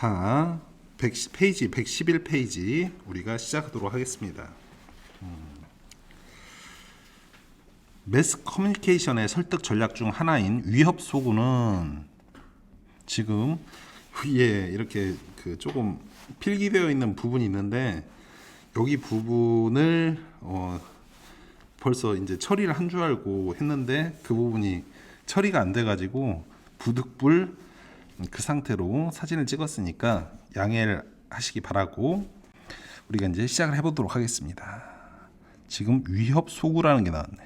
자, 페이지 111페이지 우리가 시작하도록 하겠습니다. 매스 커뮤니케이션의 설득 전략 중 하나인 위협 소구는 지금 위에 이렇게 조금 필기되어 있는 부분이 있는데 여기 부분을 벌써 이제 처리를 한 줄 알고 했는데 그 부분이 처리가 안 돼 가지고 부득불 그 상태로 사진을 찍었으니까 양해를 하시기 바라고 우리가 이제 시작을 해보도록 하겠습니다. 지금 위협 소구라는 게 나왔네.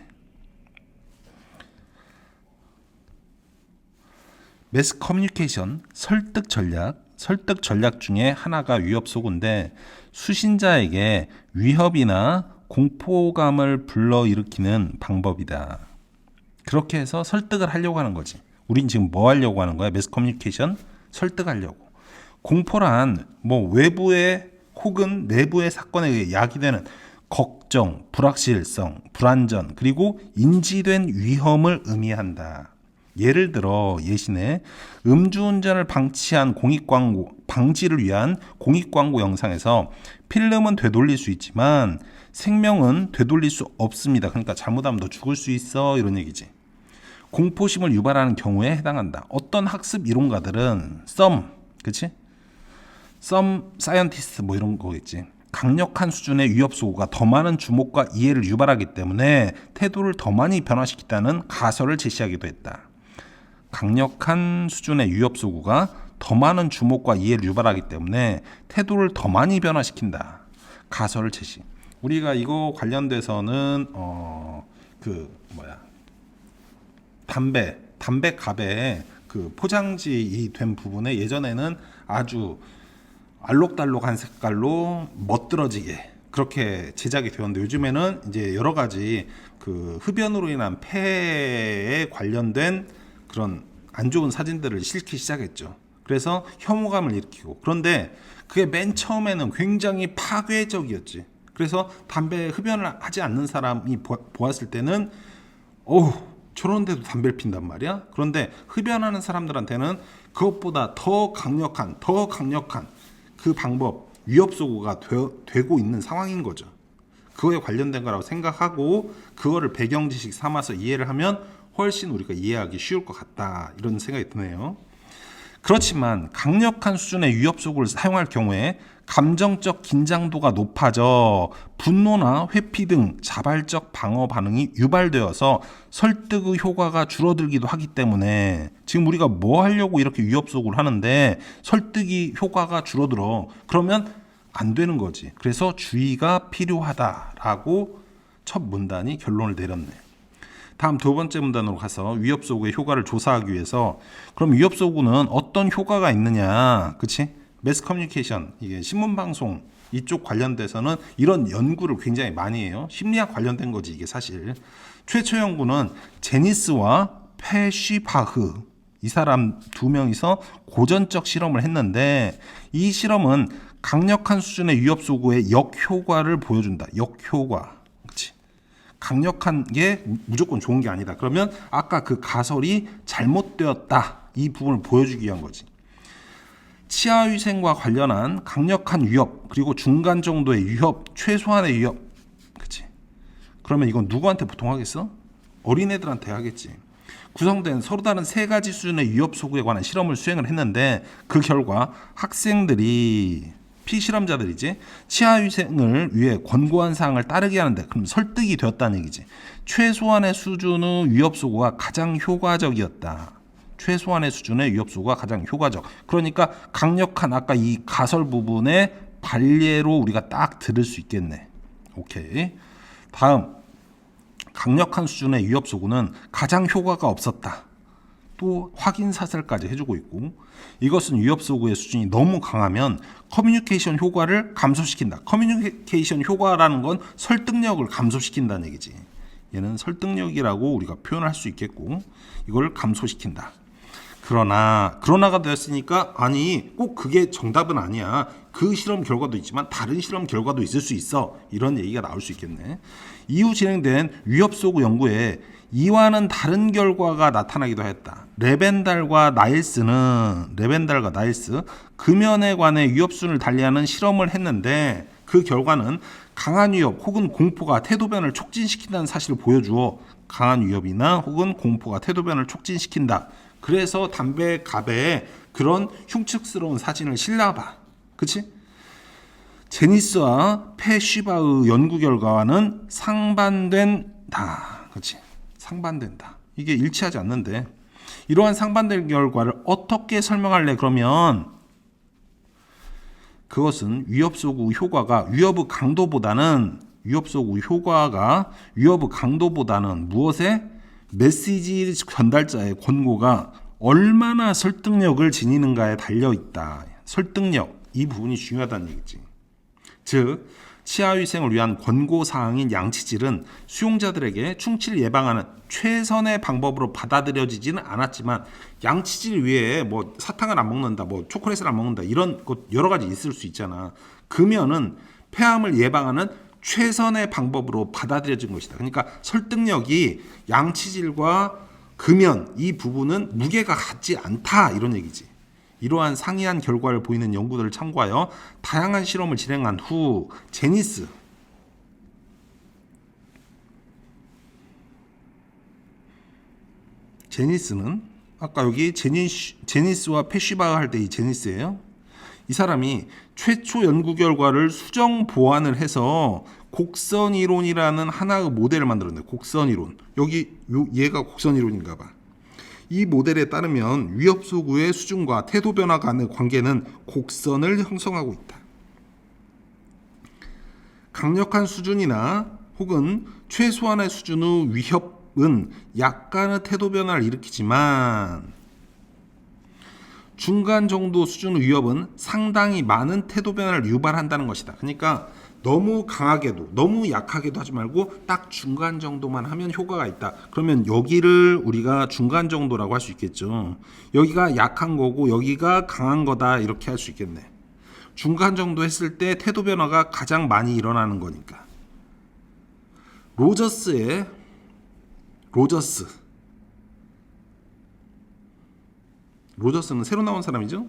매스 커뮤니케이션 설득 전략 중에 하나가 위협 소구인데 수신자에게 위협이나 공포감을 불러일으키는 방법이다. 그렇게 해서 설득을 하려고 하는 거지. 우린 지금 뭐 하려고 하는 거야? 매스 커뮤니케이션 설득하려고. 공포란 뭐 외부의 혹은 내부의 사건에 의해 야기되는 걱정, 불확실성, 불안전, 그리고 인지된 위험을 의미한다. 예를 들어 예시내 음주운전을 방치한 공익광고, 방지를 위한 공익광고 영상에서 필름은 되돌릴 수 있지만 생명은 되돌릴 수 없습니다. 그러니까 잘못하면 너 죽을 수 있어 이런 얘기지. 공포심을 유발하는 경우에 해당한다. 어떤 학습 이론가들은 그치? 사이언티스트 뭐 이런 거겠지. 강력한 수준의 위협 소구가 더 많은 주목과 이해를 유발하기 때문에 태도를 더 많이 변화시키다는 가설을 제시하기도 했다. 강력한 수준의 위협 소구가 더 많은 주목과 이해를 유발하기 때문에 태도를 더 많이 변화시킨다. 가설을 제시. 우리가 이거 관련돼서는 담배 갑에 그 포장지 된 부분에 예전에는 아주 알록달록한 색깔로 멋들어지게 그렇게 제작이 되었는데 요즘에는 이제 여러 가지 그 흡연으로 인한 폐에 관련된 그런 안 좋은 사진들을 실기 시작했죠. 그래서 혐오감을 일으키고 그런데 그게 맨 처음에는 굉장히 파괴적이었지. 그래서 담배 흡연을 하지 않는 사람이 보았을 때는 저런데도 담배를 핀단 말이야. 그런데 흡연하는 사람들한테는 그것보다 더 강력한 그 방법, 위협 소구가 되고 있는 상황인 거죠. 그거에 관련된 거라고 생각하고 그거를 배경 지식 삼아서 이해를 하면 훨씬 우리가 이해하기 쉬울 것 같다. 이런 생각이 드네요. 그렇지만 강력한 수준의 위협 소구를 사용할 경우에 감정적 긴장도가 높아져 분노나 회피 등 자발적 방어 반응이 유발되어서 설득의 효과가 줄어들기도 하기 때문에 지금 우리가 뭐 하려고 이렇게 위협 소구를 하는데 설득이 효과가 줄어들어. 그러면 안 되는 거지. 그래서 주의가 필요하다라고 첫 문단이 결론을 내렸네. 다음 두 번째 문단으로 가서 위협 소구의 효과를 조사하기 위해서 그럼 위협 소구는 어떤 효과가 있느냐, 그치? 매스 커뮤니케이션, 이게 신문방송 이쪽 관련돼서는 이런 연구를 굉장히 많이 해요. 심리학 관련된 거지 이게 사실. 최초 연구는 제니스와 페쉬바흐 이 사람 두 명이서 고전적 실험을 했는데 이 실험은 강력한 수준의 위협 소구의 역효과를 보여준다. 역효과. 강력한 게 무조건 좋은 게 아니다. 그러면 아까 그 가설이 잘못되었다. 이 부분을 보여주기 위한 거지. 치아위생과 관련한 강력한 위협, 그리고 중간 정도의 위협, 최소한의 위협. 그치? 그러면 이건 누구한테 보통 하겠어? 어린애들한테 하겠지. 구성된 서로 다른 세 가지 수준의 위협 소구에 관한 실험을 수행을 했는데 그 결과 학생들이 피실험자들이지 치아위생을 위해 권고한 사항을 따르게 하는데 그럼 설득이 되었다는 얘기지. 최소한의 수준의 위협 소구가 가장 효과적이었다. 최소한의 수준의 위협 소구가 가장 효과적. 그러니까 강력한 아까 이 가설 부분의 관례로 우리가 딱 들을 수 있겠네. 오케이. 다음 강력한 수준의 위협 소구는 가장 효과가 없었다. 또 확인 사설까지 해주고 있고 이것은 위협 소구의 수준이 너무 강하면 커뮤니케이션 효과를 감소시킨다. 커뮤니케이션 효과라는 건 설득력을 감소시킨다는 얘기지. 얘는 설득력이라고 우리가 표현할 수 있겠고 이걸 감소시킨다. 그러나가 되었으니까 아니 꼭 그게 정답은 아니야. 그 실험 결과도 있지만 다른 실험 결과도 있을 수 있어. 이런 얘기가 나올 수 있겠네. 이후 진행된 위협소구 연구에 이와는 다른 결과가 나타나기도 했다. 레벤달과 나일스 금연에 관해 위협순을 달리하는 실험을 했는데 그 결과는 강한 위협 혹은 공포가 태도변을 촉진시킨다는 사실을 보여주어 강한 위협이나 혹은 공포가 태도변을 촉진시킨다. 그래서 담배 갑에 그런 흉측스러운 사진을 실라봐. 그치? 제니스와 페쉬바의 연구 결과와는 상반된다. 그치? 상반된다. 이게 일치하지 않는데 이러한 상반된 결과를 어떻게 설명할래? 그러면 그것은 위협소구 효과가 위협의 강도보다는 무엇에? 메시지 전달자의 권고가 얼마나 설득력을 지니는가에 달려있다. 설득력, 이 부분이 중요하다는 얘기지. 즉 치아위생을 위한 권고사항인 양치질은 수용자들에게 충치를 예방하는 최선의 방법으로 받아들여지지는 않았지만 양치질 위에 뭐 사탕을 안 먹는다, 뭐 초콜릿을 안 먹는다 이런 것 여러 가지 있을 수 있잖아. 금연은 폐암을 예방하는 최선의 방법으로 받아들여진 것이다. 그러니까 설득력이 양치질과 금연 이 부분은 무게가 같지 않다 이런 얘기지. 이러한 상이한 결과를 보이는 연구들을 참고하여 다양한 실험을 진행한 후 제니스는 아까 여기 제니스와 페쉬바가 할 때 이 제니스예요. 이 사람이 최초 연구 결과를 수정 보완을 해서 곡선이론이라는 하나의 모델을 만들었네. 곡선이론. 여기 얘가 곡선이론인가 봐. 이 모델에 따르면 위협소구의 수준과 태도 변화 간의 관계는 곡선을 형성하고 있다. 강력한 수준이나 혹은 최소한의 수준의 위협은 약간의 태도 변화를 일으키지만 중간 정도 수준의 위협은 상당히 많은 태도 변화를 유발한다는 것이다. 그러니까 너무 강하게도 너무 약하게도 하지 말고 딱 중간 정도만 하면 효과가 있다. 그러면 여기를 우리가 중간 정도라고 할 수 있겠죠. 여기가 약한 거고 여기가 강한 거다 이렇게 할 수 있겠네. 중간 정도 했을 때 태도 변화가 가장 많이 일어나는 거니까. 로저스는 새로 나온 사람이죠.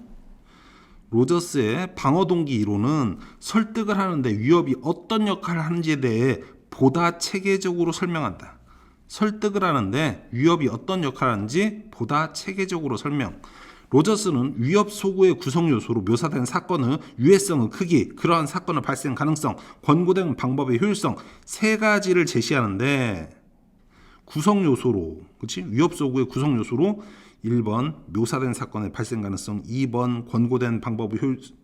로저스의 방어동기 이론은 설득을 하는데 위협이 어떤 역할을 하는지에 대해 보다 체계적으로 설명한다. 설득을 하는데 위협이 어떤 역할을 하는지 보다 체계적으로 설명. 로저스는 위협 소구의 구성 요소로 묘사된 사건의 유해성의 크기, 그러한 사건의 발생 가능성, 권고된 방법의 효율성 세 가지를 제시하는데 구성 요소로, 그렇지? 위협 소구의 구성 요소로 1번 묘사된 사건의 발생 가능성, 2번 권고된 방법의 효율성,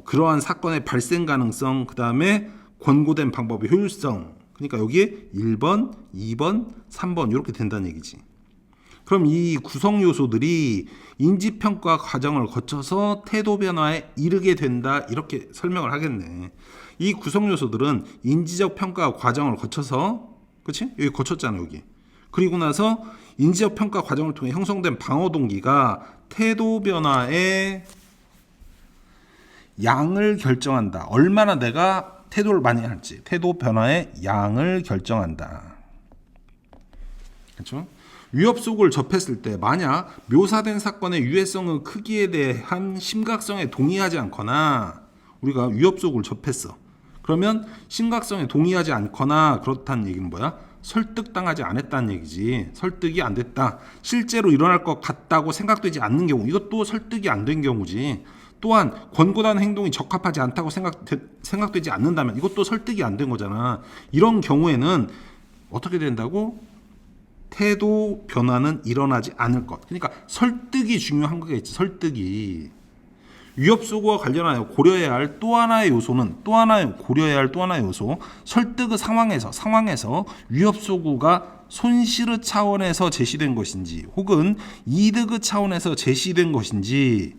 그러한 사건의 발생 가능성, 그 다음에 권고된 방법의 효율성. 그러니까 여기에 1번, 2번, 3번 이렇게 된다는 얘기지. 그럼 이 구성 요소들이 인지평가 과정을 거쳐서 태도 변화에 이르게 된다 이렇게 설명을 하겠네. 이 구성 요소들은 인지적 평가 과정을 거쳐서, 그렇지? 여기 거쳤잖아 여기. 그리고 나서 인지적 평가 과정을 통해 형성된 방어 동기가 태도 변화의 양을 결정한다. 얼마나 내가 태도를 많이 할지, 태도 변화의 양을 결정한다. 그렇죠? 위협 소구를 접했을 때 만약 묘사된 사건의 유해성의 크기에 대한 심각성에 동의하지 않거나 우리가 위협 소구를 접했어. 그러면 심각성에 동의하지 않거나 그렇다는 얘기는 뭐야? 설득당하지 않았다는 얘기지. 설득이 안 됐다. 실제로 일어날 것 같다고 생각되지 않는 경우, 이것도 설득이 안 된 경우지. 또한 권고된 행동이 적합하지 않다고 생각되지 않는다면 이것도 설득이 안 된 거잖아. 이런 경우에는 어떻게 된다고? 태도 변화는 일어나지 않을 것. 그러니까 설득이 중요한 거겠지. 설득이. 위협 소구와 관련하여 고려해야 할 또 하나의 요소는 설득의 상황에서 위협 소구가 손실의 차원에서 제시된 것인지 혹은 이득의 차원에서 제시된 것인지.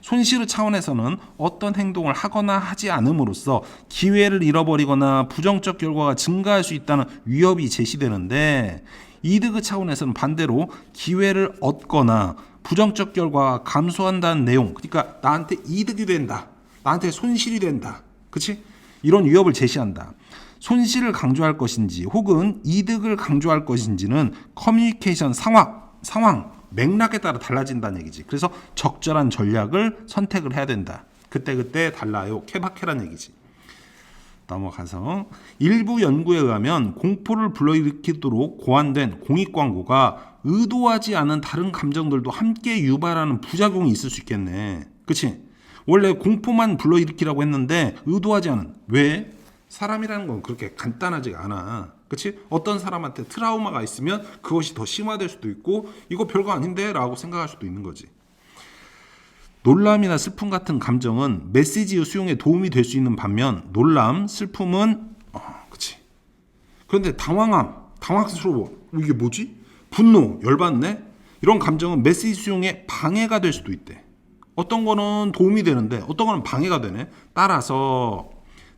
손실의 차원에서는 어떤 행동을 하거나 하지 않음으로써 기회를 잃어버리거나 부정적 결과가 증가할 수 있다는 위협이 제시되는데 이득의 차원에서는 반대로 기회를 얻거나 부정적 결과가 감소한다는 내용, 그러니까 나한테 이득이 된다, 나한테 손실이 된다, 그치? 이런 위협을 제시한다. 손실을 강조할 것인지 혹은 이득을 강조할 것인지는 커뮤니케이션 상황, 맥락에 따라 달라진다는 얘기지. 그래서 적절한 전략을 선택을 해야 된다. 그때 달라요. 케바케란 얘기지. 넘어가서 일부 연구에 의하면 공포를 불러일으키도록 고안된 공익 광고가 의도하지 않은 다른 감정들도 함께 유발하는 부작용이 있을 수 있겠네. 그치? 원래 공포만 불러일으키라고 했는데 의도하지 않은. 왜? 사람이라는 건 그렇게 간단하지가 않아. 그치? 어떤 사람한테 트라우마가 있으면 그것이 더 심화될 수도 있고 이거 별거 아닌데 라고 생각할 수도 있는 거지. 놀람이나 슬픔 같은 감정은 메시지의 수용에 도움이 될 수 있는 반면 놀람, 슬픔은 그치. 그런데 당황스러워. 이게 뭐지? 분노, 열받네? 이런 감정은 메시지 수용에 방해가 될 수도 있대. 어떤 거는 도움이 되는데 어떤 거는 방해가 되네. 따라서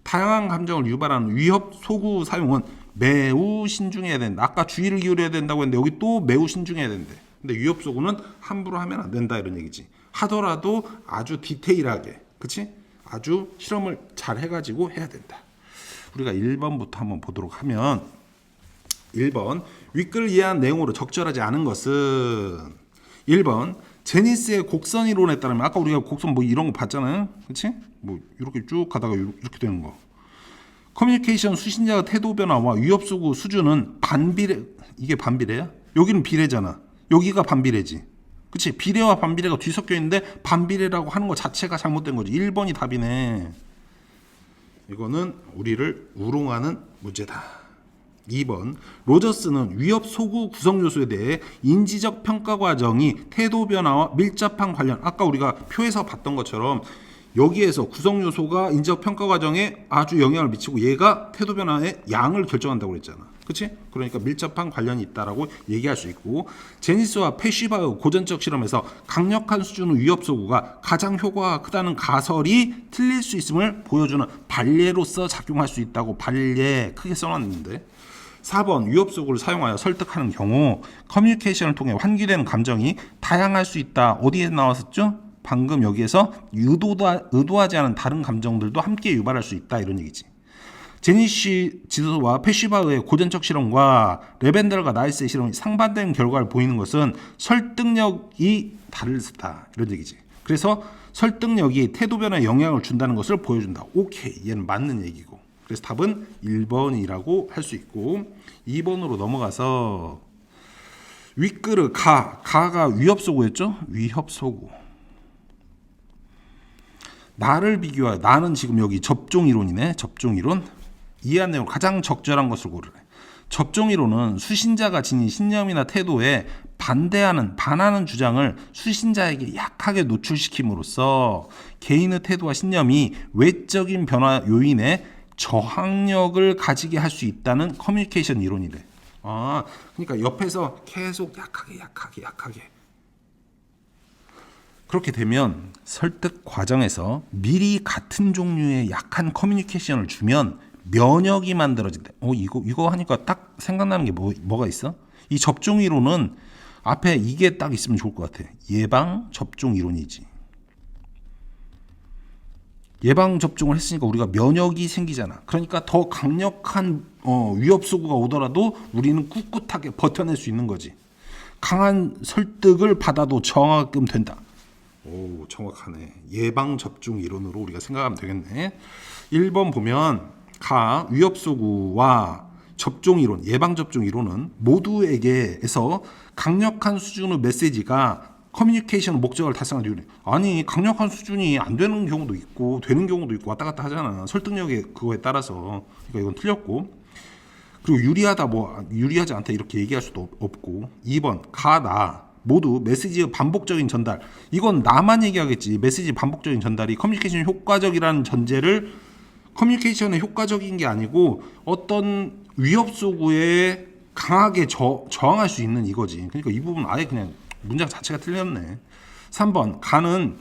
다양한 감정을 유발하는 위협 소구 사용은 매우 신중해야 된다. 아까 주의를 기울여야 된다고 했는데 여기 또 매우 신중해야 된대. 근데 위협 소구는 함부로 하면 안 된다 이런 얘기지. 하더라도 아주 디테일하게, 그치? 아주 실험을 잘 해가지고 해야 된다. 우리가 1번부터 한번 보도록 하면 1번 윗글을 이해한 내용으로 적절하지 않은 것은 1번 제니스의 곡선 이론에 따르면 아까 우리가 곡선 뭐 이런 거 봤잖아요. 그치? 뭐 이렇게 쭉 가다가 이렇게 되는 거. 커뮤니케이션 수신자의 태도 변화와 위협 소구 수준은 반비례. 이게 반비례야? 여기는 비례잖아. 여기가 반비례지. 그치? 비례와 반비례가 뒤섞여 있는데 반비례라고 하는 것 자체가 잘못된 거지. 1번이 답이네. 이거는 우리를 우롱하는 문제다. 2번 로저스는 위협 소구 구성 요소에 대해 인지적 평가 과정이 태도 변화와 밀접한 관련, 아까 우리가 표에서 봤던 것처럼 여기에서 구성 요소가 인지적 평가 과정에 아주 영향을 미치고 얘가 태도 변화의 양을 결정한다고 그랬잖아. 그치? 그러니까 밀접한 관련이 있다라고 얘기할 수 있고, 제니스와 페쉬바의 고전적 실험에서 강력한 수준의 위협 소구가 가장 효과가 크다는 가설이 틀릴 수 있음을 보여주는 반례로서 작용할 수 있다고 반례 크게 써놨는데, 4번 위협 소구를 사용하여 설득하는 경우 커뮤니케이션을 통해 환기되는 감정이 다양할 수 있다. 어디에 나왔었죠? 방금 여기에서 의도하지 않은 다른 감정들도 함께 유발할 수 있다 이런 얘기지. 제니시 지도와 페쉬바의 고전적 실험과 레벤델과 나이스의 실험이 상반된 결과를 보이는 것은 설득력이 다르다 이런 얘기지. 그래서 설득력이 태도 변화에 영향을 준다는 것을 보여준다. 오케이, 얘는 맞는 얘기고. 그래서 답은 1번이라고 할 수 있고, 2번으로 넘어가서 윗글의 가가 위협 소구였죠? 위협 소구. 나를 비교하여, 나는 지금 여기 접종 이론이네. 접종 이론. 이해한 내용 가장 적절한 것을 고르래. 접종 이론은 수신자가 지닌 신념이나 태도에 반하는 주장을 수신자에게 약하게 노출시킴으로써 개인의 태도와 신념이 외적인 변화 요인에 저항력을 가지게 할 수 있다는 커뮤니케이션 이론이래. 그러니까 옆에서 계속 약하게 그렇게 되면 설득 과정에서 미리 같은 종류의 약한 커뮤니케이션을 주면 면역이 만들어진다. 이거 하니까 딱 생각나는 게 뭐가 있어? 이 접종 이론은 앞에 이게 딱 있으면 좋을 것 같아. 예방 접종 이론이지. 예방 접종을 했으니까 우리가 면역이 생기잖아. 그러니까 더 강력한 위협 소구가 오더라도 우리는 꿋꿋하게 버텨낼 수 있는 거지. 강한 설득을 받아도 저항하게끔 된다. 오, 정확하네. 예방 접종 이론으로 우리가 생각하면 되겠네. 1번 보면 위협 소구와 접종 이론, 예방 접종 이론은 모두에게서 강력한 수준의 메시지가 커뮤니케이션 목적을 달성하는 이유는, 아니 강력한 수준이 안 되는 경우도 있고 되는 경우도 있고 왔다 갔다 하잖아. 설득력의 그거에 따라서. 그러니까 이건 틀렸고, 그리고 유리하지 않다 이렇게 얘기할 수도 없고. 2번 모두 메시지의 반복적인 전달. 이건 나만 얘기하겠지. 메시지 반복적인 전달이 커뮤니케이션이 효과적이라는 전제를, 커뮤니케이션에 효과적인 게 아니고 어떤 위협 소구에 강하게 저항할 수 있는 이거지. 그러니까 이 부분 아예 그냥 문장 자체가 틀렸네. 3번 가는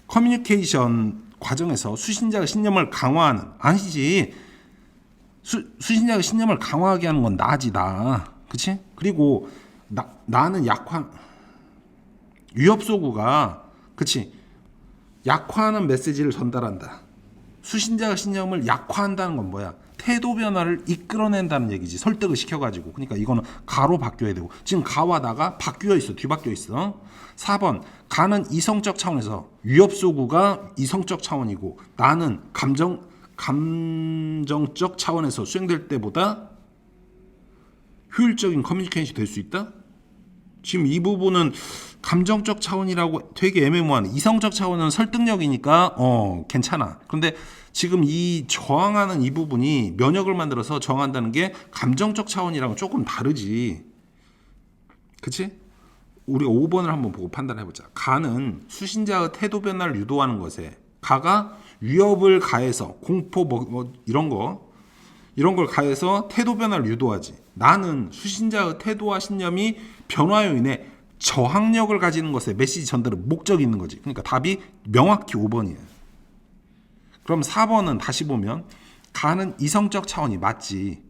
커뮤니케이션 과정에서 수신자의 신념을 강화하는, 아니지. 수신자의 신념을 강화하게 하는 건 나지. 그치? 그리고 나는 위협소구가, 그치? 약화하는 메시지를 전달한다. 수신자의 신념을 약화한다는 건 뭐야? 태도 변화를 이끌어낸다는 얘기지. 설득을 시켜가지고. 그러니까 이거는 가로 바뀌어야 되고. 지금 가와 나가 바뀌어 있어. 뒤바뀌어 있어. 4번. 가는 이성적 차원에서 위협소구가 이성적 차원이고 나는 감정적 차원에서 수행될 때보다 효율적인 커뮤니케이션이 될 수 있다? 지금 이 부분은 감정적 차원이라고 되게 애매모호한, 이성적 차원은 설득력이니까 괜찮아. 그런데 지금 이 저항하는 이 부분이 면역을 만들어서 저항한다는 게 감정적 차원이랑은 조금 다르지. 그치? 우리가 5번을 한번 보고 판단해보자. 가는 수신자의 태도 변화를 유도하는 것에, 가가 위협을 가해서 공포 이런 걸 가해서 태도 변화를 유도하지. 나는 수신자의 태도와 신념이 변화로 인해 저항력을 가지는 것에 메시지 전달은 목적이 있는 거지. 그러니까 답이 명확히 5번이에요. 그럼 4번은 다시 보면 가는 이성적 차원이 맞지.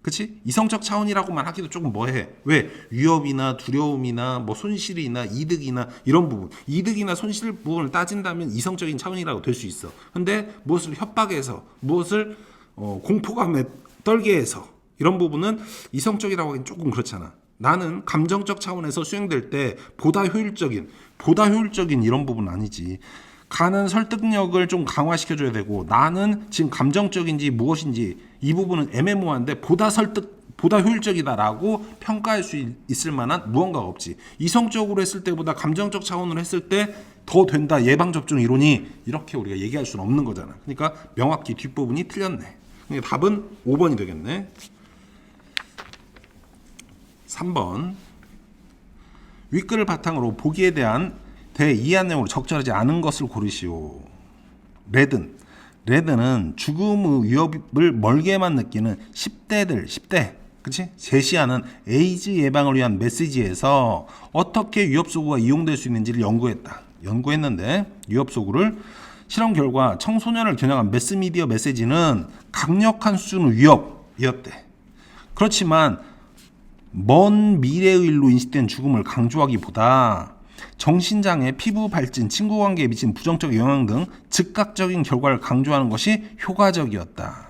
그치? 이성적 차원이라고만 하기도 조금 뭐해. 왜? 위협이나 두려움이나 뭐 손실이나 이득이나 이런 부분, 이득이나 손실 부분을 따진다면 이성적인 차원이라고 될 수 있어. 근데 무엇을 협박해서, 무엇을 공포감에 떨게 해서, 이런 부분은 이성적이라고 하기는 조금 그렇잖아. 나는 감정적 차원에서 수행될 때 보다 효율적인 이런 부분은 아니지. 가는 설득력을 좀 강화시켜줘야 되고, 나는 지금 감정적인지 무엇인지 이 부분은 애매모호한데 보다 효율적이다라고 평가할 수 있을 만한 무언가가 없지. 이성적으로 했을 때보다 감정적 차원으로 했을 때 더 된다, 예방접종 이론이, 이렇게 우리가 얘기할 수는 없는 거잖아. 그러니까 명확히 뒷부분이 틀렸네. 그러니까 답은 5번이 되겠네. 3번. 윗글을 바탕으로 보기에 대한 대이해 내용으로 적절하지 않은 것을 고르시오. 레드는 죽음의 위협을 멀게만 느끼는 10대, 그치? 제시하는 에이즈 예방을 위한 메시지에서 어떻게 위협소구가 이용될 수 있는지를 연구했는데, 위협소구를 실험 결과 청소년을 겨냥한 매스미디어 메시지는 강력한 수준의 위협이었대. 그렇지만 먼 미래의 일로 인식된 죽음을 강조하기보다 정신장애, 피부 발진, 친구관계에 미친 부정적 영향 등 즉각적인 결과를 강조하는 것이 효과적이었다.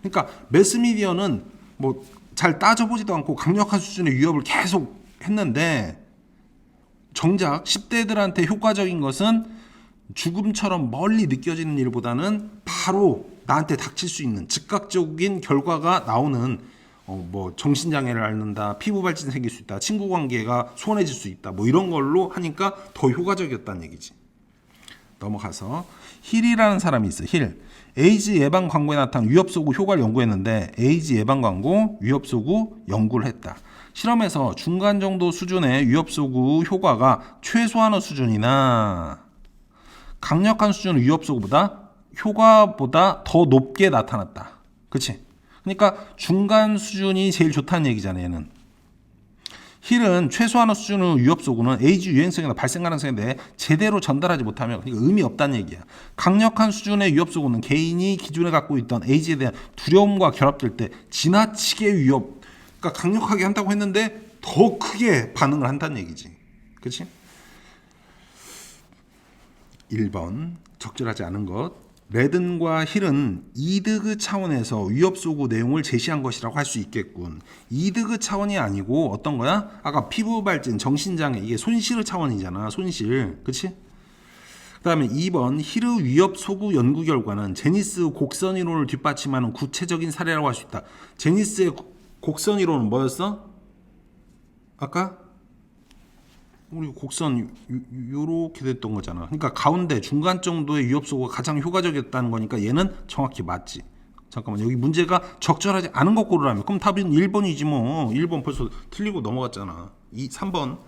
그러니까 매스미디어는 뭐 잘 따져보지도 않고 강력한 수준의 위협을 계속 했는데, 정작 10대들한테 효과적인 것은 죽음처럼 멀리 느껴지는 일보다는 바로 나한테 닥칠 수 있는 즉각적인 결과가 나오는, 뭐 정신장애를 앓는다, 피부 발진 생길 수 있다, 친구 관계가 소원해질 수 있다, 뭐 이런 걸로 하니까 더 효과적이었다는 얘기지. 넘어가서 힐이라는 사람이 있어. 힐. 에이즈 예방 광고에 나타난 위협소구 효과를 연구했는데, 에이즈 예방 광고 위협소구 연구를 했다. 실험에서 중간 정도 수준의 위협소구 효과가 최소한의 수준이나 강력한 수준의 위협소구보다 효과보다 더 높게 나타났다. 그치? 그러니까 중간 수준이 제일 좋다는 얘기잖아요, 얘는. 힐은 최소한의 수준의 위협소구는 에이즈 유행성이나 발생 가능성에 대해 제대로 전달하지 못하면, 그러니까 의미 없다는 얘기야. 강력한 수준의 위협소구는 개인이 기존에 갖고 있던 에이즈에 대한 두려움과 결합될 때 지나치게 그러니까 강력하게 한다고 했는데 더 크게 반응을 한다는 얘기지. 그렇지? 1번 적절하지 않은 것. 레든과 힐은 이득의 차원에서 위협소구 내용을 제시한 것이라고 할 수 있겠군. 이득의 차원이 아니고 어떤 거야? 아까 피부 발진, 정신장애, 이게 손실의 차원이잖아. 손실. 그치? 그 다음에 2번 힐의 위협소구 연구 결과는 제니스의 곡선 이론을 뒷받침하는 구체적인 사례라고 할 수 있다. 제니스의 곡선 이론은 뭐였어? 아까? 우리 곡선 요렇게 됐던 거잖아. 그러니까 가운데 중간 정도의 위협소구가 가장 효과적이었다는 거니까 얘는 정확히 맞지. 잠깐만, 여기 문제가 적절하지 않은 것 고르라면, 그럼 답은 1번이지 뭐. 1번 벌써 틀리고 넘어갔잖아. 3번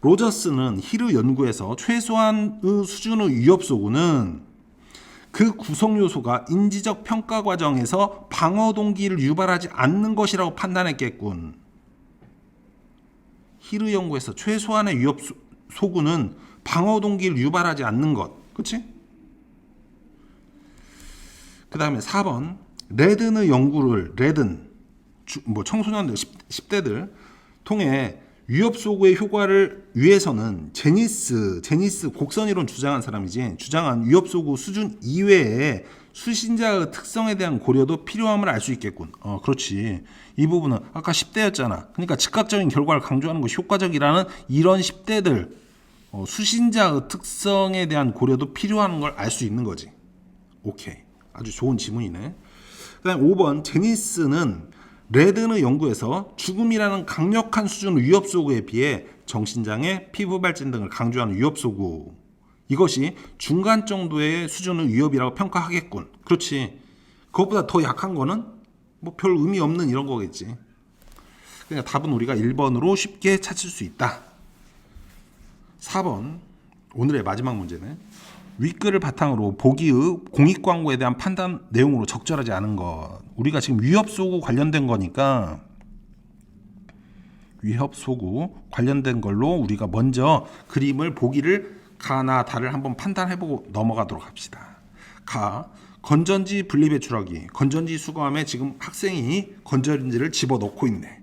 로저스는 힐의 연구에서 최소한의 수준의 위협소구는 그 구성 요소가 인지적 평가 과정에서 방어 동기를 유발하지 않는 것이라고 판단했겠군. 힐의 연구에서 최소한의 위협 소구는 방어 동기를 유발하지 않는 것. 그치? 그 다음에 4번 레든의 연구를, 뭐 청소년들 10대들 통해 위협 소구의 효과를 위해서는 제니스 곡선이론 주장한 사람이지, 주장한 위협 소구 수준 이외에 수신자의 특성에 대한 고려도 필요함을 알 수 있겠군. 그렇지. 이 부분은 아까 10대였잖아. 그러니까 즉각적인 결과를 강조하는 것이 효과적이라는 이런 10대들 수신자의 특성에 대한 고려도 필요한 걸 알 수 있는 거지. 오케이. 아주 좋은 지문이네. 그다음 5번 제니스는 레든의 연구에서 죽음이라는 강력한 수준의 위협 소구에 비해 정신장애, 피부 발진 등을 강조하는 위협 소구, 이것이 중간 정도의 수준의 위협이라고 평가하겠군. 그렇지. 그것보다 더 약한 거는 뭐 별 의미 없는 이런 거겠지. 그러니까 답은 우리가 1번으로 쉽게 찾을 수 있다. 4번 오늘의 마지막 문제는 윗글을 바탕으로 보기의 공익 광고에 대한 판단 내용으로 적절하지 않은 것. 우리가 지금 위협 소구 관련된 거니까 위협 소구 관련된 걸로 우리가 먼저 그림을 보기를 가나 다를 한번 판단해보고 넘어가도록 합시다. 가, 건전지 분리배출하기. 건전지 수거함에 지금 학생이 건전지를 집어넣고 있네.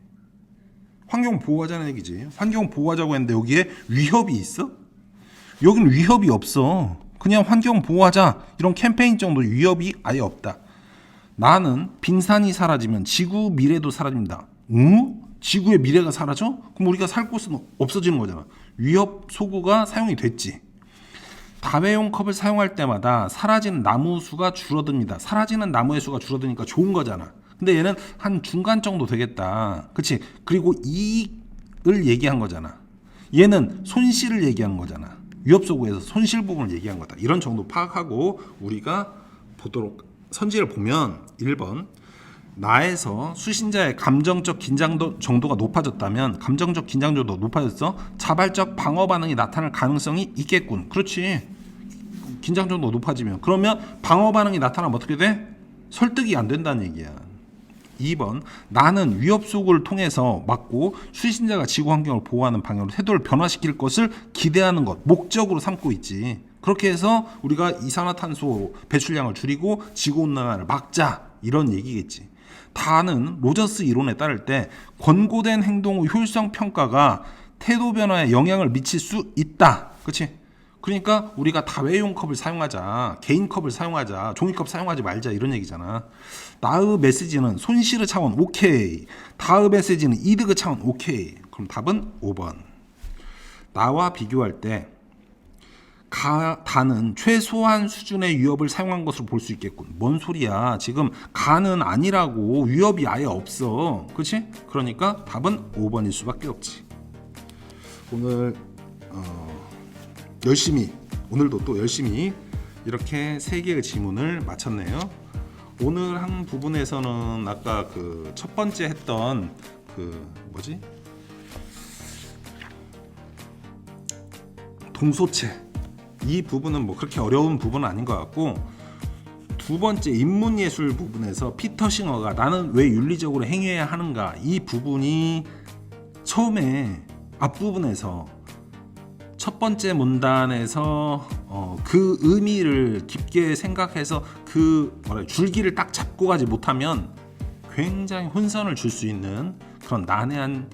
환경 보호하자는 얘기지. 환경 보호하자고 했는데 여기에 위협이 있어? 여기는 위협이 없어. 그냥 환경 보호하자 이런 캠페인 정도 위협이 아예 없다. 나는 빙산이 사라지면 지구 미래도 사라진다. 응? 지구의 미래가 사라져? 그럼 우리가 살 곳은 없어지는 거잖아. 위협 소구가 사용이 됐지. 다회용 컵을 사용할 때마다 사라지는 나무 수가 줄어듭니다. 사라지는 나무의 수가 줄어드니까 좋은 거잖아. 근데 얘는 한 중간 정도 되겠다. 그치? 그리고 이익을 얘기한 거잖아. 얘는 손실을 얘기하는 거잖아. 위협 소구에서 손실 부분을 얘기한 거다. 이런 정도 파악하고 우리가 보도록 선지를 보면 1번 나에서 수신자의 감정적 긴장도 정도가 높아졌다면, 감정적 긴장 정도가 높아졌어? 자발적 방어 반응이 나타날 가능성이 있겠군. 그렇지. 긴장 정도가 높아지면. 그러면 방어 반응이 나타나면 어떻게 돼? 설득이 안 된다는 얘기야. 2번 나는 위협 소구를 통해서 막고 수신자가 지구 환경을 보호하는 방향으로 태도를 변화시킬 것을 기대하는 것, 목적으로 삼고 있지. 그렇게 해서 우리가 이산화탄소 배출량을 줄이고 지구온난화를 막자 이런 얘기겠지. 다는 로저스 이론에 따를 때 권고된 행동의 효율성 평가가 태도 변화에 영향을 미칠 수 있다. 그렇지? 그러니까 우리가 다회용 컵을 사용하자, 개인 컵을 사용하자, 종이컵 사용하지 말자 이런 얘기잖아. 나의 메시지는 손실의 차원 오케이, 다의 메시지는 이득의 차원 오케이. 그럼 답은 5번. 나와 비교할 때 다는 최소한 수준의 위협을 사용한 것으로 볼 수 있겠군. 뭔 소리야? 지금 가는 아니라고. 위협이 아예 없어. 그렇지? 그러니까 답은 5번일 수밖에 없지. 오늘 열심히, 오늘도 또 열심히 이렇게 3개의 지문을 마쳤네요. 오늘 한 부분에서는 아까 그 첫 번째 했던 동소체, 이 부분은 뭐 그렇게 어려운 부분은 아닌 것 같고, 두 번째 인문예술 부분에서 피터 싱어가 나는 왜 윤리적으로 행위해야 하는가, 이 부분이 처음에 앞부분에서 첫 번째 문단에서 그 의미를 깊게 생각해서 그 줄기를 딱 잡고 가지 못하면 굉장히 혼선을 줄 수 있는 그런 난해한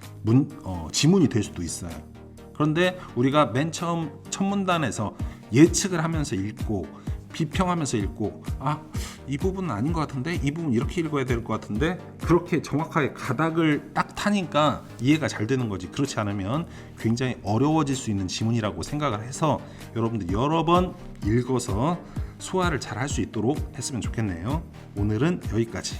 지문이 될 수도 있어요. 그런데 우리가 맨 처음 첫 문단에서 예측을 하면서 읽고 비평하면서 읽고, 이 부분은 아닌 것 같은데, 이 부분 이렇게 읽어야 될 것 같은데, 그렇게 정확하게 가닥을 딱 타니까 이해가 잘 되는 거지. 그렇지 않으면 굉장히 어려워질 수 있는 지문이라고 생각을 해서 여러분들 여러 번 읽어서 소화를 잘 할 수 있도록 했으면 좋겠네요. 오늘은 여기까지.